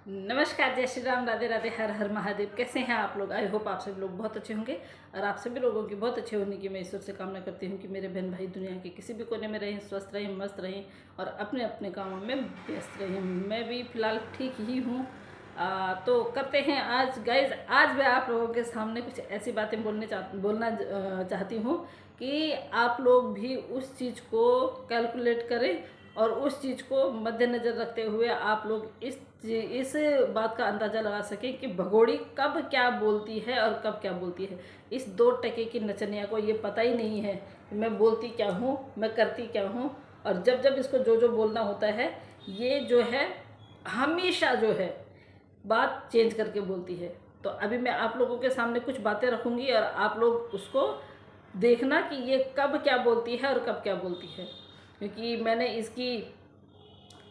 नमस्कार, जय श्री राम, राधे राधे, हर हर महादेव। कैसे हैं आप लोग? आई होप आप सभी लोग बहुत अच्छे होंगे और आप सभी लोगों की बहुत अच्छे होने की मैं ईश्वर से कामना करती हूं कि मेरे बहन भाई दुनिया के किसी भी कोने में रहें, स्वस्थ रहें, मस्त रहें और अपने अपने कामों में व्यस्त रहें। मैं भी फिलहाल ठीक ही हूँ। तो करते हैं आज गाइज। आज मैं आप लोगों के सामने कुछ ऐसी बातें बोलना चाहती हूँ कि आप लोग भी उस चीज़ को कैलकुलेट करें और उस चीज़ को मद्देनज़र रखते हुए आप लोग इस बात का अंदाज़ा लगा सकें कि भगोड़ी कब क्या बोलती है और कब क्या बोलती है। इस 2 टके की नचनिया को ये पता ही नहीं है कि मैं बोलती क्या हूँ, मैं करती क्या हूँ, और जब जब इसको जो जो बोलना होता है ये जो है हमेशा जो है बात चेंज करके बोलती है। तो अभी मैं आप लोगों के सामने कुछ बातें रखूँगी और आप लोग उसको देखना कि ये कब क्या बोलती है और कब क्या बोलती है, क्योंकि मैंने इसकी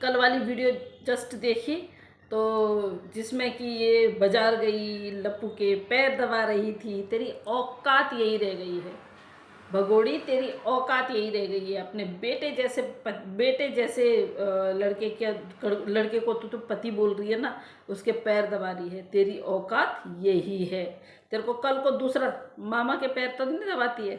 कल वाली वीडियो जस्ट देखी तो जिसमें कि ये बाजार गई, लप्पू के पैर दबा रही थी। तेरी औकात यही रह गई है भगोड़ी, तेरी औकात यही रह गई है। अपने बेटे जैसे लड़के को तू पति बोल रही है ना, उसके पैर दबा रही है। तेरी औकात यही है। तेरे को कल को दूसरा मामा के पैर तो नहीं दबाती है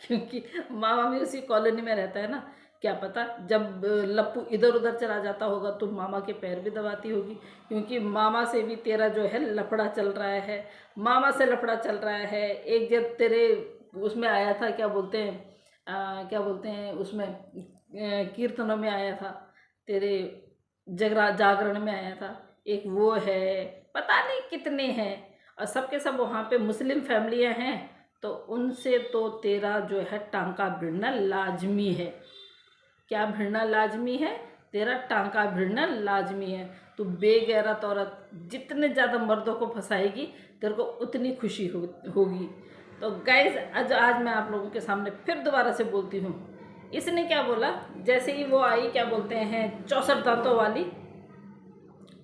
क्योंकि मामा भी उसी कॉलोनी में रहता है ना। क्या पता जब लप्पू इधर उधर चला जाता होगा तो मामा के पैर भी दबाती होगी, क्योंकि मामा से भी तेरा जो है लफड़ा चल रहा है। मामा से लफड़ा चल रहा है। एक जब तेरे उसमें आया था, क्या बोलते हैं उसमें, कीर्तनों में आया था, तेरे जागरण में आया था एक, वो है, पता नहीं कितने हैं, और सबके सब वहाँ पे मुस्लिम फैमिलियाँ हैं। तो उनसे तो तेरा जो है टांका भिड़ना लाजमी है। क्या भिड़ना लाजमी है? तेरा टांका भिड़ना लाजमी है। तू बेगैरत औरत जितने ज़्यादा मर्दों को फंसाएगी तेरे को उतनी खुशी होगी। तो गाइज आज मैं आप लोगों के सामने फिर दोबारा से बोलती हूँ। इसने क्या बोला, जैसे ही वो आई, क्या बोलते हैं, 64 दांतों वाली,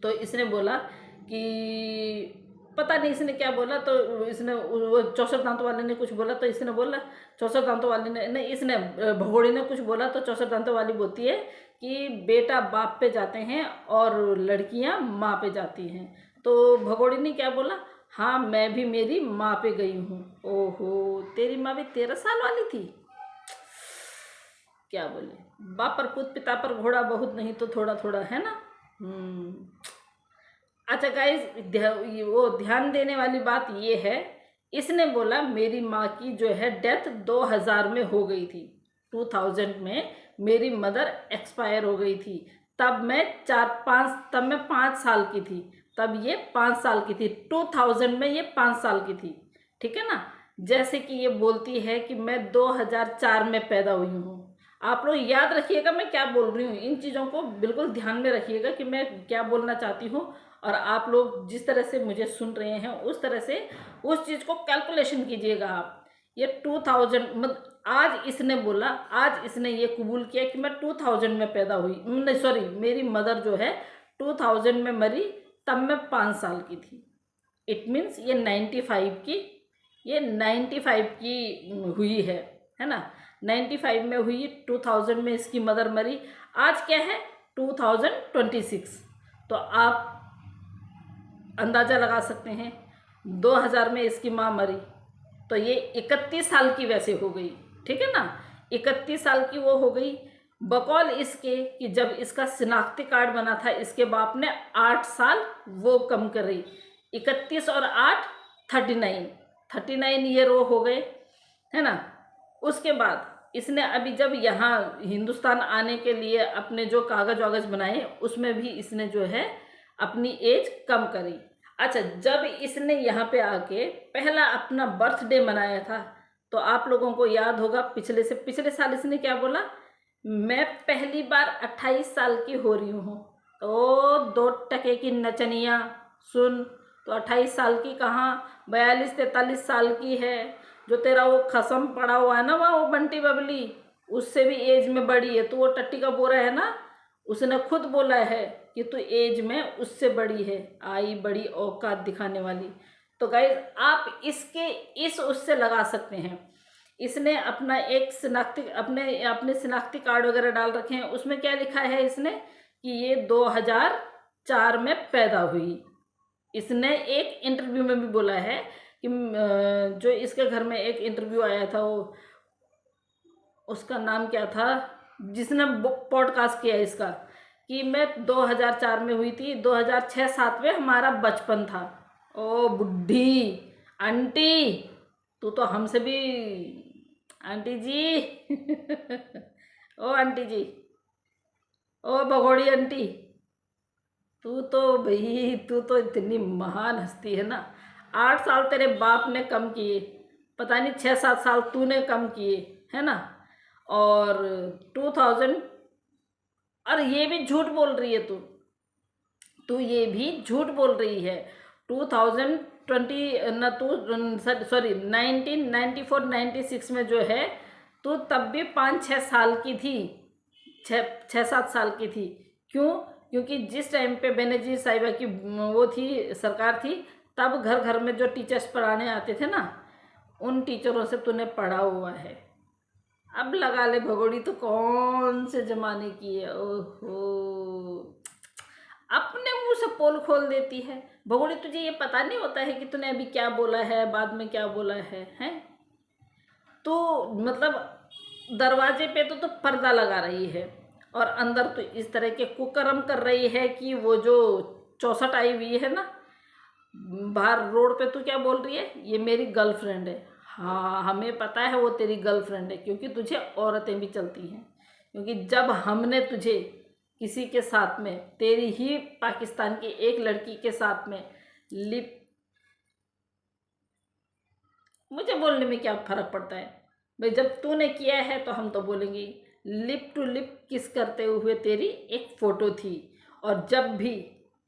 तो इसने बोला कि पता नहीं इसने क्या बोला। तो इसने वो 64 दांतों वाले ने कुछ बोला तो इसने बोला, 64 दांतों वाले ने नहीं, इसने भगोड़ी ने कुछ बोला तो 64 दांतों वाली बोलती है कि बेटा बाप पे जाते हैं और लड़कियां माँ पे जाती हैं। तो भगोड़ी ने क्या बोला, हाँ मैं भी मेरी माँ पे गई हूँ। ओहो, तेरी माँ भी 13 साल वाली थी। क्या बोले, बाप पर पुत पिता पर घोड़ा, बहुत नहीं तो थोड़ा थोड़ा, है ना। अच्छा गाइज, वो ध्यान देने वाली बात ये है, इसने बोला मेरी माँ की जो है डेथ 2000 में हो गई थी। 2000 में मेरी मदर एक्सपायर हो गई थी। तब मैं 5 साल की थी, तब ये 5 साल की थी। 2000 में ये 5 साल की थी, ठीक है ना। जैसे कि ये बोलती है कि मैं 2004 में पैदा हुई हूँ। आप लोग याद रखिएगा मैं क्या बोल रही हूँ, इन चीज़ों को बिल्कुल ध्यान में रखिएगा कि मैं क्या बोलना चाहती हूँ। और आप लोग जिस तरह से मुझे सुन रहे हैं उस तरह से उस चीज़ को कैलकुलेशन कीजिएगा आप। ये 2000 मतलब आज इसने बोला, आज इसने ये कबूल किया कि मैं 2000 में पैदा हुई, नहीं सॉरी, मेरी मदर जो है 2000 में मरी, तब मैं 5 साल की थी। इट मीन्स ये 95 की हुई है ना। 95 में हुई, 2000 में इसकी मदर मरी। आज क्या है, 2026। तो आप अंदाज़ा लगा सकते हैं 2000 में इसकी माँ मरी तो ये 31 साल की वैसे हो गई, ठीक है ना। 31 साल की वो हो गई। बकौल इसके कि जब इसका शिनाख्ती कार्ड बना था इसके बाप ने 8 साल वो कम कर रही। 31 और 8 39 ईयर वो हो गए, है ना। उसके बाद इसने अभी जब यहाँ हिंदुस्तान आने के लिए अपने जो कागज वागज बनाए उसमें भी इसने जो है अपनी एज कम करी। अच्छा, जब इसने यहाँ पे आके पहला अपना बर्थडे मनाया था तो आप लोगों को याद होगा पिछले साल इसने क्या बोला, मैं पहली बार 28 साल की हो रही हूँ। तो 2 टके की नचनिया सुन, तो 28 साल की कहाँ, 42-43 साल की है। जो तेरा वो खसम पड़ा हुआ है ना वहाँ, वो बंटी बबली, उससे भी एज में बड़ी है। तो वो टट्टी का बोरा है ना, उसने खुद बोला है कि तू एज में उससे बड़ी है। आई बड़ी औकात दिखाने वाली। तो गाइज आप इस उससे लगा सकते हैं। इसने अपना एक शिनाख्ती अपने शिनाख्ती कार्ड वगैरह डाल रखे हैं, उसमें क्या लिखा है इसने कि ये 2004 में पैदा हुई। इसने एक इंटरव्यू में भी बोला है कि जो इसके घर में एक इंटरव्यू आया था, वो उसका नाम क्या था, जिसने पॉडकास्ट किया इसका, कि मैं 2004 में हुई थी, 2006-07 में हमारा बचपन था। ओ बुढ़ी आंटी, तू तो हमसे भी, आंटी जी ओ आंटी जी, ओ भगोड़ी आंटी, तू तो भाई, तू तो इतनी महान हस्ती है ना। 8 साल तेरे बाप ने कम किए, पता नहीं 6-7 साल तूने कम किए, है ना। और 2000, और ये भी झूठ बोल रही है तू ये भी झूठ बोल रही है। 2020 न, तू सॉरी 1994-96 में जो है, तू तब भी 5-6 साल की थी, 6-7 साल की थी। क्यों? क्योंकि जिस टाइम पे बेनजीर साहिबा की वो थी, सरकार थी, तब घर घर में जो टीचर्स पढ़ाने आते थे ना, उन टीचरों से तूने पढ़ा हुआ है। अब लगा ले भगोड़ी, तो कौन से जमाने की है। ओहो, अपने मुंह से पोल खोल देती है भगोड़ी। तुझे ये पता नहीं होता है कि तूने अभी क्या बोला है, बाद में क्या बोला है, हैं? तो मतलब दरवाजे पे तो पर्दा लगा रही है, और अंदर तो इस तरह के कुकर्म कर रही है कि वो जो 64 आई हुई है ना बाहर रोड पे, तू क्या बोल रही है, ये मेरी गर्लफ्रेंड है। हाँ, हमें पता है वो तेरी गर्लफ्रेंड है, क्योंकि तुझे औरतें भी चलती हैं। क्योंकि जब हमने तुझे किसी के साथ में, तेरी ही पाकिस्तान की एक लड़की के साथ में लिप, मुझे बोलने में क्या फ़र्क पड़ता है भाई, जब तूने किया है तो हम तो बोलेंगे। लिप टू लिप किस करते हुए तेरी एक फ़ोटो थी। और जब भी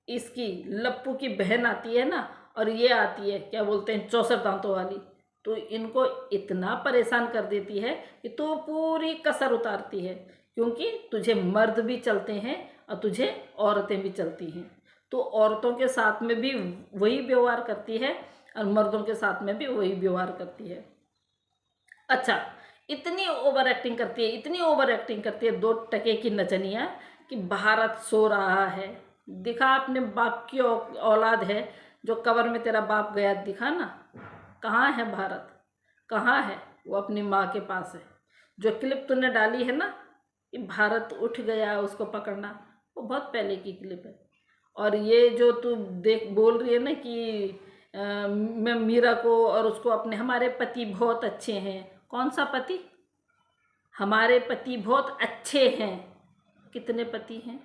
इसकी लप्पू की बहन आती है ना, और ये आती है, क्या बोलते हैं, 64 दांतों वाली, तो इनको इतना परेशान कर देती है कि तू पूरी कसर उतारती है। क्योंकि तुझे मर्द भी चलते हैं और तुझे औरतें भी चलती हैं, तो औरतों के साथ में भी वही व्यवहार करती है और मर्दों के साथ में भी वही व्यवहार करती है। अच्छा, इतनी ओवर एक्टिंग करती है, इतनी ओवर एक्टिंग करती है 2 टके की नचनिया, कि भारत सो रहा है। दिखा अपने बाप की औलाद है, जो कब्र में तेरा बाप गया, दिखा ना, कहाँ है भारत, कहाँ है? वो अपनी माँ के पास है। जो क्लिप तूने डाली है ना कि भारत उठ गया, उसको पकड़ना, वो बहुत पहले की क्लिप है। और ये जो तू देख बोल रही है ना कि मैं मीरा को और उसको अपने, हमारे पति बहुत अच्छे हैं। कौन सा पति? हमारे पति बहुत अच्छे हैं। कितने पति हैं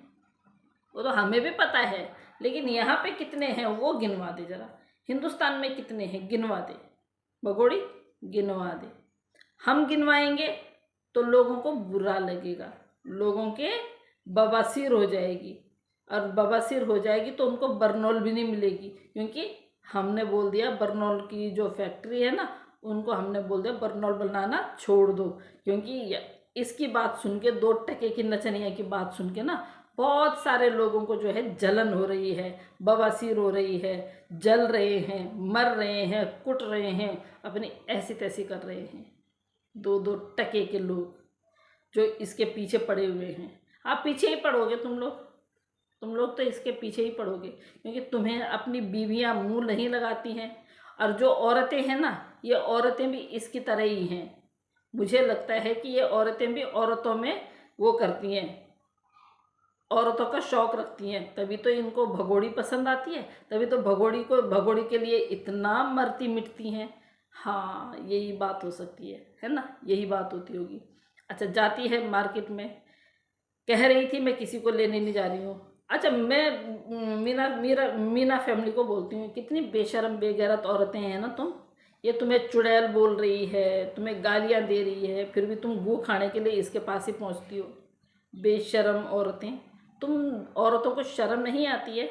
वो तो हमें भी पता है, लेकिन यहाँ पे कितने हैं वो गिनवा दे जरा। हिंदुस्तान में कितने हैं गिनवा दे भगोड़ी, गिनवा दे। हम गिनवाएंगे तो लोगों को बुरा लगेगा, लोगों के बवासीर हो जाएगी, और बवासीर हो जाएगी तो उनको बर्नौल भी नहीं मिलेगी। क्योंकि हमने बोल दिया बर्नौल की जो फैक्ट्री है ना, उनको हमने बोल दिया बर्नौल बनाना छोड़ दो। क्योंकि इसकी बात सुन के, 2 टके की नचनिया की बात सुन के ना, बहुत सारे लोगों को जो है जलन हो रही है, बवासीर हो रही है, जल रहे हैं, मर रहे हैं, कुट रहे हैं, अपनी ऐसी तैसी कर रहे हैं। 2-2 टके के लोग जो इसके पीछे पड़े हुए हैं। आप पीछे ही पड़ोगे तुम लोग तो इसके पीछे ही पड़ोगे, क्योंकि तुम्हें अपनी बीवियां मुंह नहीं लगाती हैं। और जो औरतें हैं ना, ये औरतें भी इसकी तरह ही हैं। मुझे लगता है कि ये औरतें भी औरतों में वो करती हैं, औरतों का शौक़ रखती हैं, तभी तो इनको भगोड़ी पसंद आती है, तभी तो भगोड़ी के लिए इतना मरती मिटती हैं। हाँ, यही बात हो सकती है ना, यही बात होती होगी। अच्छा, जाती है मार्केट में, कह रही थी मैं किसी को लेने नहीं जा रही हूँ। अच्छा, मैं मीना फैमिली को बोलती हूँ, कितनी बेशर्म बेगैरत औरतें हैं ना तुम। ये तुम्हें चुड़ैल बोल रही है, तुम्हें गालियाँ दे रही है, फिर भी तुम गू खाने के लिए इसके पास ही पहुँचती हो। बेशर्म औरतें, तुम औरतों को शर्म नहीं आती है?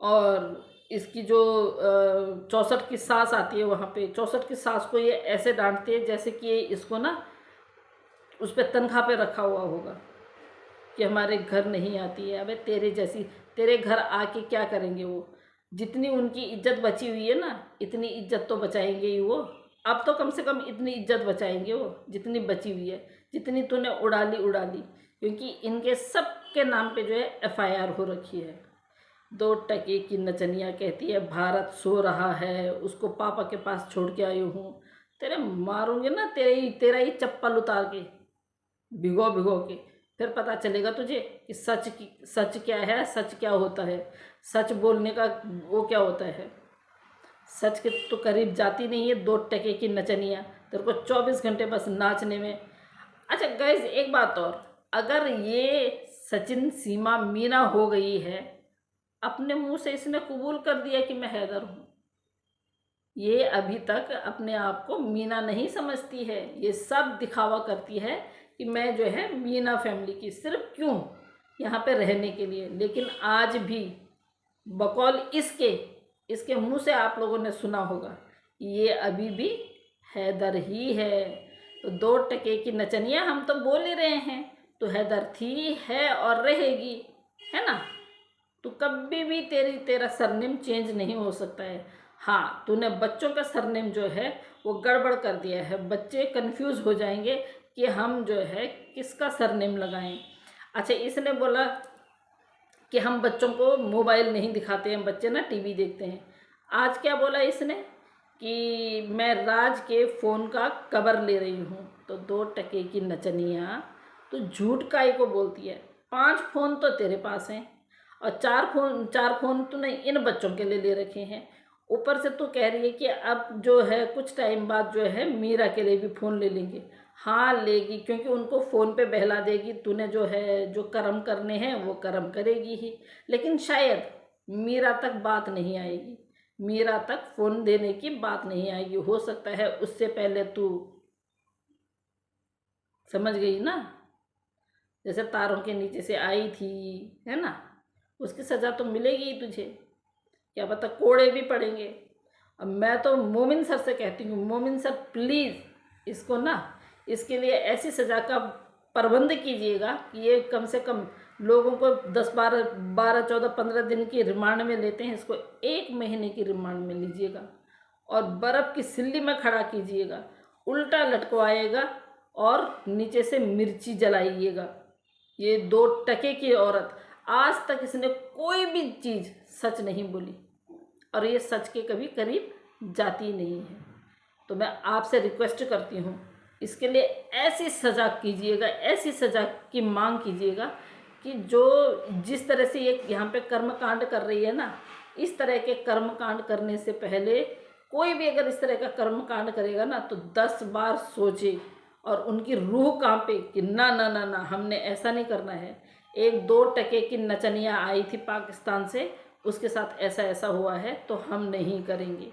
और इसकी जो 64 की सास आती है, वहाँ पे 64 की सास को ये ऐसे डांटती है जैसे कि इसको ना उस पर तनख्वाह पे रखा हुआ होगा, कि हमारे घर नहीं आती है। अबे तेरे जैसी, तेरे घर आके क्या करेंगे वो? जितनी उनकी इज्जत बची हुई है ना, इतनी इज्जत तो बचाएंगे ही वो। अब तो कम से कम इतनी इज्जत बचाएंगे वो जितनी बची हुई है, जितनी तूने उड़ा ली, क्योंकि इनके सब के नाम पे जो है एफआईआर हो रखी है। 2 टके की नचनिया कहती है भारत सो रहा है, उसको पापा के पास छोड़ के आई हूँ। तेरे मारूंगे ना, तेरा ही चप्पल उतार के भिगो भिगो के, फिर पता चलेगा तुझे कि सच क्या है, सच क्या होता है, सच बोलने का वो क्या होता है। सच के तो करीब जाती नहीं है 2 टके की नचनिया, तेरे को 24 घंटे बस नाचने में। अच्छा गाइस, एक बात और, अगर ये सचिन सीमा मीना हो गई है, अपने मुंह से इसने कबूल कर दिया कि मैं हैदर हूँ, ये अभी तक अपने आप को मीना नहीं समझती है, ये सब दिखावा करती है कि मैं जो है मीना फैमिली की, सिर्फ क्यों, यहाँ पे रहने के लिए। लेकिन आज भी बकौल इसके मुंह से आप लोगों ने सुना होगा, ये अभी भी हैदर ही है। तो 2 टके की नचनिया हम तो बोल ही रहे हैं, तो हैदर थी, है और रहेगी, है ना। तो कभी भी तेरा सरनेम चेंज नहीं हो सकता है। हाँ, तूने बच्चों का सरनेम जो है वो गड़बड़ कर दिया है, बच्चे कंफ्यूज हो जाएंगे कि हम जो है किसका सरनेम लगाएं। अच्छा, इसने बोला कि हम बच्चों को मोबाइल नहीं दिखाते हैं, बच्चे ना टीवी देखते हैं। आज क्या बोला इसने कि मैं राज के फ़ोन का कवर ले रही हूँ। तो 2 टके की नचनिया तो झूठ काहे को बोलती है। 5 फ़ोन तो तेरे पास हैं और 4 फ़ोन तूने इन बच्चों के लिए ले रखे हैं। ऊपर से तू कह रही है कि अब जो है कुछ टाइम बाद जो है मीरा के लिए भी फ़ोन ले लेंगे। हाँ लेगी, क्योंकि उनको फ़ोन पे बहला देगी। तूने जो है जो कर्म करने हैं वो कर्म करेगी ही, लेकिन शायद मीरा तक बात नहीं आएगी, मीरा तक फ़ोन देने की बात नहीं आएगी। हो सकता है उससे पहले तू समझ गई ना, जैसे तारों के नीचे से आई थी, है ना, उसकी सज़ा तो मिलेगी ही तुझे, क्या पता कोड़े भी पड़ेंगे। अब मैं तो मोमिन सर से कहती हूँ, मोमिन सर प्लीज़ इसको ना, इसके लिए ऐसी सज़ा का प्रबंध कीजिएगा कि ये कम से कम लोगों को 10-12-14-15 दिन की रिमांड में लेते हैं, इसको 1 महीने की रिमांड में लीजिएगा और बर्फ़ की सिल्ली में खड़ा कीजिएगा, उल्टा लटकवाइएगा और नीचे से मिर्ची जलाइएगा। ये 2 टके की औरत, आज तक इसने कोई भी चीज़ सच नहीं बोली और ये सच के कभी करीब जाती नहीं है। तो मैं आपसे रिक्वेस्ट करती हूँ, इसके लिए ऐसी सज़ा कीजिएगा, ऐसी सज़ा की मांग कीजिएगा कि जो जिस तरह से ये यहाँ पे कर्मकांड कर रही है ना, इस तरह के कर्मकांड करने से पहले कोई भी अगर इस तरह का कर्मकांड करेगा ना तो 10 बार सोचे और उनकी रूह कांपे कि ना ना ना ना, हमने ऐसा नहीं करना है। 1-2 टके की नचनिया आई थी पाकिस्तान से, उसके साथ ऐसा ऐसा हुआ है तो हम नहीं करेंगे।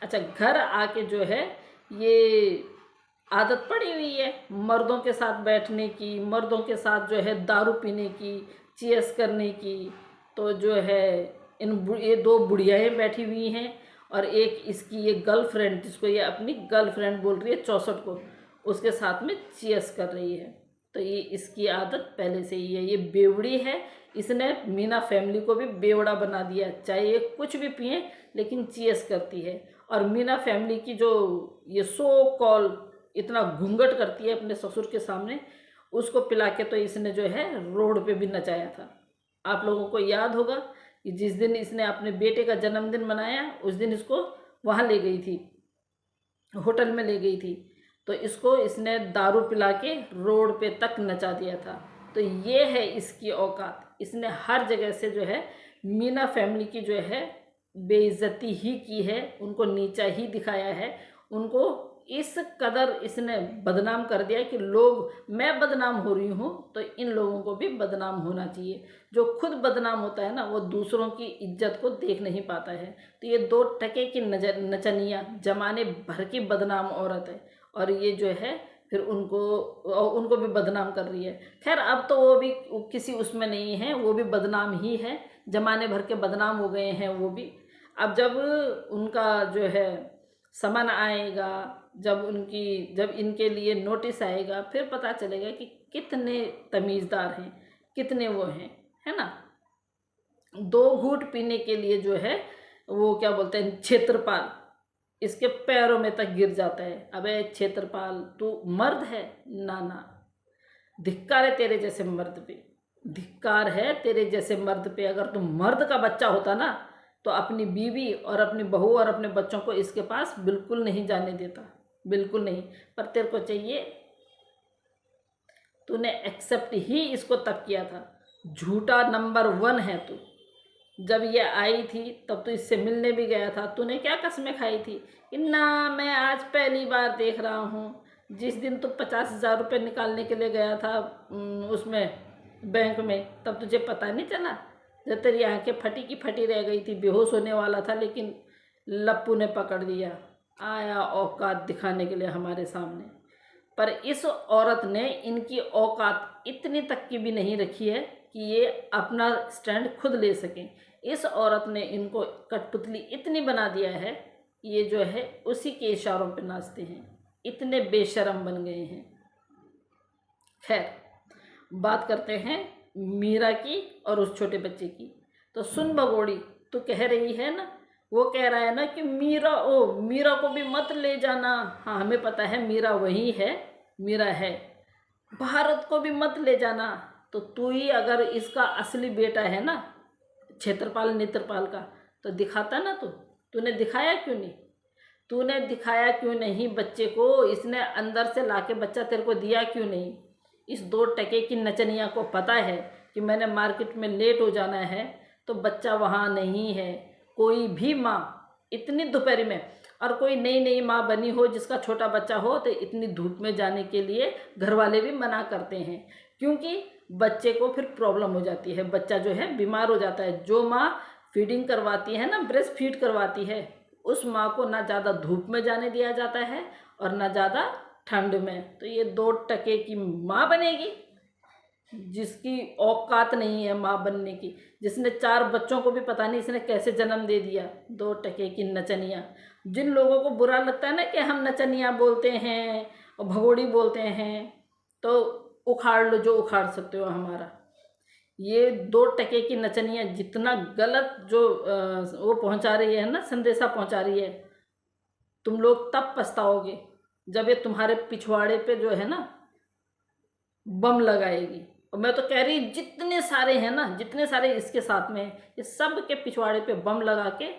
अच्छा, घर आके जो है ये आदत पड़ी हुई है मर्दों के साथ बैठने की, मर्दों के साथ जो है दारू पीने की, चीयर्स करने की। तो जो है ये 2 बुढ़ियाएँ बैठी हुई हैं और एक इसकी ये गर्लफ्रेंड, जिसको ये अपनी गर्लफ्रेंड बोल रही है 64 को, उसके साथ में चीयर्स कर रही है। तो ये इसकी आदत पहले से ही है, ये बेवड़ी है। इसने मीना फैमिली को भी बेवड़ा बना दिया, चाहे ये कुछ भी पिए लेकिन चीयर्स करती है। और मीना फैमिली की जो ये सो कॉल इतना घूंघट करती है अपने ससुर के सामने, उसको पिला के तो इसने जो है रोड पे भी नचाया था। आप लोगों को याद होगा कि जिस दिन इसने अपने बेटे का जन्मदिन मनाया, उस दिन इसको वहाँ ले गई थी, होटल में ले गई थी, तो इसको इसने दारू पिला के रोड पे तक नचा दिया था। तो ये है इसकी औकात। इसने हर जगह से जो है मीना फैमिली की जो है बेइज्जती ही की है, उनको नीचा ही दिखाया है, उनको इस कदर इसने बदनाम कर दिया कि लोग, मैं बदनाम हो रही हूँ तो इन लोगों को भी बदनाम होना चाहिए। जो खुद बदनाम होता है ना, वो दूसरों की इज्जत को देख नहीं पाता है। तो ये 2 टके की नचनिया जमाने भर की बदनाम औरत है और ये जो है फिर उनको भी बदनाम कर रही है। खैर अब तो वो भी किसी उसमें नहीं है, वो भी बदनाम ही है, जमाने भर के बदनाम हो गए हैं वो भी। अब जब उनका जो है समन आएगा, जब इनके लिए नोटिस आएगा, फिर पता चलेगा कि कितने तमीज़दार हैं, कितने वो हैं, है ना। 2 घूंट पीने के लिए जो है वो क्या बोलते हैं, क्षेत्रपाल, इसके पैरों में तक गिर जाता है। अबे क्षेत्रपाल, तू मर्द है? ना ना, धिक्कार है तेरे जैसे मर्द पे, धिक्कार है तेरे जैसे मर्द पे। अगर तू मर्द का बच्चा होता ना तो अपनी बीवी और अपनी बहू और अपने बच्चों को इसके पास बिल्कुल नहीं जाने देता, बिल्कुल नहीं। पर तेरे को चाहिए, तूने एक्सेप्ट ही इसको तक किया था। झूठा नंबर 1 है तू। जब ये आई थी तब तो इससे मिलने भी गया था, तूने क्या कसमें खाई थी कि ना मैं आज पहली बार देख रहा हूँ। जिस दिन तू 50,000 रुपये निकालने के लिए गया था उसमें बैंक में, तब तुझे पता नहीं चला? जब तेरी आंखें फटी की फटी रह गई थी, बेहोश होने वाला था, लेकिन लप्पू ने पकड़ लिया, आया औकात दिखाने के लिए हमारे सामने। पर इस औरत ने इनकी औकात इतनी तक की भी नहीं रखी है कि ये अपना स्टैंड खुद ले सकें। इस औरत ने इनको कठपुतली इतनी बना दिया है कि ये जो है उसी के इशारों पे नाचते हैं, इतने बेशर्म बन गए हैं। खैर, बात करते हैं मीरा की और उस छोटे बच्चे की। तो सुन भगोड़ी, तू कह रही है ना, वो कह रहा है ना कि मीरा को भी मत ले जाना। हाँ, हमें पता है मीरा वही है, मीरा है। भारत को भी मत ले जाना। तो तू ही अगर इसका असली बेटा है ना, क्षेत्रपाल नेत्रपाल का, तो दिखाता ना तू। तूने दिखाया क्यों नहीं? तूने दिखाया क्यों नहीं बच्चे को? इसने अंदर से लाके बच्चा तेरे को दिया क्यों नहीं? इस 2 टके की नचनिया को पता है कि मैंने मार्केट में लेट हो जाना है, तो बच्चा वहाँ नहीं है। कोई भी माँ इतनी दोपहरी में, और कोई नई नई माँ बनी हो जिसका छोटा बच्चा हो, तो इतनी धूप में जाने के लिए घर वाले भी मना करते हैं, क्योंकि बच्चे को फिर प्रॉब्लम हो जाती है, बच्चा जो है बीमार हो जाता है। जो माँ फीडिंग करवाती है ना, ब्रेस्ट फीड करवाती है, उस माँ को ना ज़्यादा धूप में जाने दिया जाता है और ना ज़्यादा ठंड में। तो ये 2 टके की माँ बनेगी जिसकी औकात नहीं है माँ बनने की, जिसने 4 बच्चों को भी पता नहीं इसने कैसे जन्म दे दिया। 2 टके की नचनिया। जिन लोगों को बुरा लगता है ना कि हम नचनिया बोलते हैं और भगोड़ी बोलते हैं, तो उखाड़ लो जो उखाड़ सकते हो हमारा। ये 2 टके की नचनिया जितना गलत जो वो पहुंचा रही है ना, संदेशा पहुंचा रही है, तुम लोग तब पछताओगे जब ये तुम्हारे पिछवाड़े पे जो है ना बम लगाएगी। और मैं तो कह रही जितने सारे हैं ना, जितने सारे इसके साथ में, ये सब के पिछवाड़े पे बम लगा के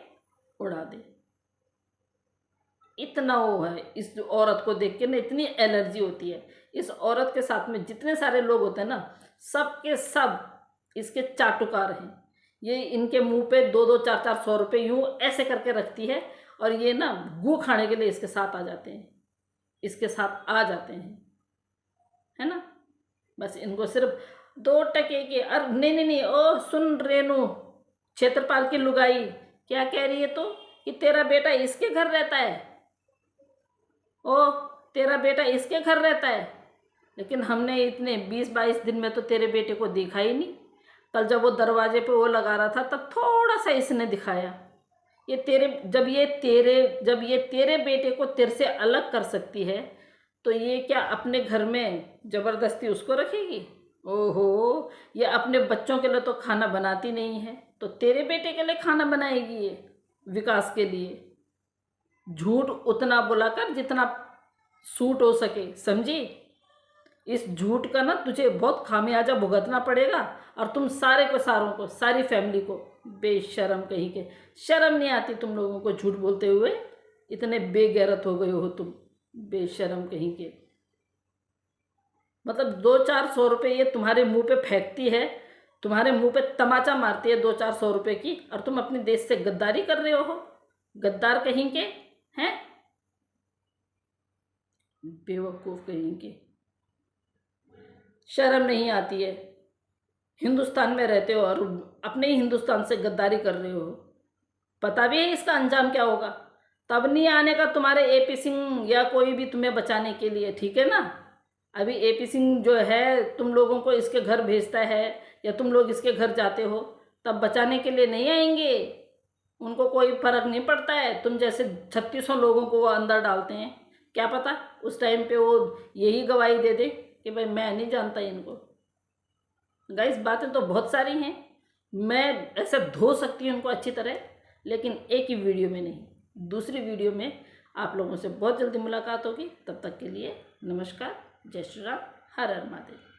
उड़ा दे। इतना वो है इस औरत को देख के ना, इतनी एलर्जी होती है इस औरत के साथ में। जितने सारे लोग होते हैं ना, सब के सब इसके चाटुकार हैं। ये इनके मुंह पे 2-2, 4-4 100 रुपये यूँ ऐसे करके रखती है, और ये ना गू खाने के लिए इसके साथ आ जाते हैं, इसके साथ आ जाते हैं, है ना। बस इनको सिर्फ 2 टके के। अरे नहीं, ओ सुन रेनू, क्षेत्रपाल की लुगाई, क्या कह रही है तो कि तेरा बेटा इसके घर रहता है? ओ, तेरा बेटा इसके घर रहता है? लेकिन हमने इतने 20-22 दिन में तो तेरे बेटे को देखा ही नहीं। कल जब वो दरवाजे पे वो लगा रहा था तब थोड़ा सा इसने दिखाया। ये तेरे जब ये तेरे बेटे को तेरे से अलग कर सकती है, तो ये क्या अपने घर में ज़बरदस्ती उसको रखेगी? ओहो, ये अपने बच्चों के लिए तो खाना बनाती नहीं है, तो तेरे बेटे के लिए खाना बनाएगी ये विकास के लिए। झूठ उतना बोलाकर जितना सूट हो सके, समझी? इस झूठ का ना तुझे बहुत खामियाजा भुगतना पड़ेगा, और तुम सारे को सारों को, सारी फैमिली को। बेशरम कहीं के, शर्म नहीं आती तुम लोगों को झूठ बोलते हुए? इतने बेगैरत हो गए हो तुम, बेशरम कहीं के। मतलब 2-4 100 रुपये ये तुम्हारे मुंह पे फेंकती है, तुम्हारे मुंह पे तमाचा मारती है 2-4 100 रुपये की, और तुम अपने देश से गद्दारी कर रहे हो। गद्दार कहीं के हैं, बेवकूफ़ कहीं के। शर्म नहीं आती है? हिंदुस्तान में रहते हो और अपने ही हिंदुस्तान से गद्दारी कर रहे हो। पता भी है इसका अंजाम क्या होगा। तब नहीं आने का तुम्हारे एपी सिंह या कोई भी तुम्हें बचाने के लिए, ठीक है ना। अभी एपी सिंह जो है तुम लोगों को इसके घर भेजता है या तुम लोग इसके घर जाते हो, तब बचाने के लिए नहीं आएंगे। उनको कोई फ़र्क नहीं पड़ता है। तुम जैसे 3600 लोगों को वो अंदर डालते हैं, क्या पता उस टाइम पे वो यही गवाही दे दे कि भाई मैं नहीं जानता इनको। गाइस, बातें तो बहुत सारी हैं, मैं ऐसे धो सकती हूँ उनको अच्छी तरह, लेकिन एक ही वीडियो में नहीं, दूसरी वीडियो में आप लोगों से बहुत जल्दी मुलाकात होगी। तब तक के लिए नमस्कार, जय श्री राम, हर हर महादेव।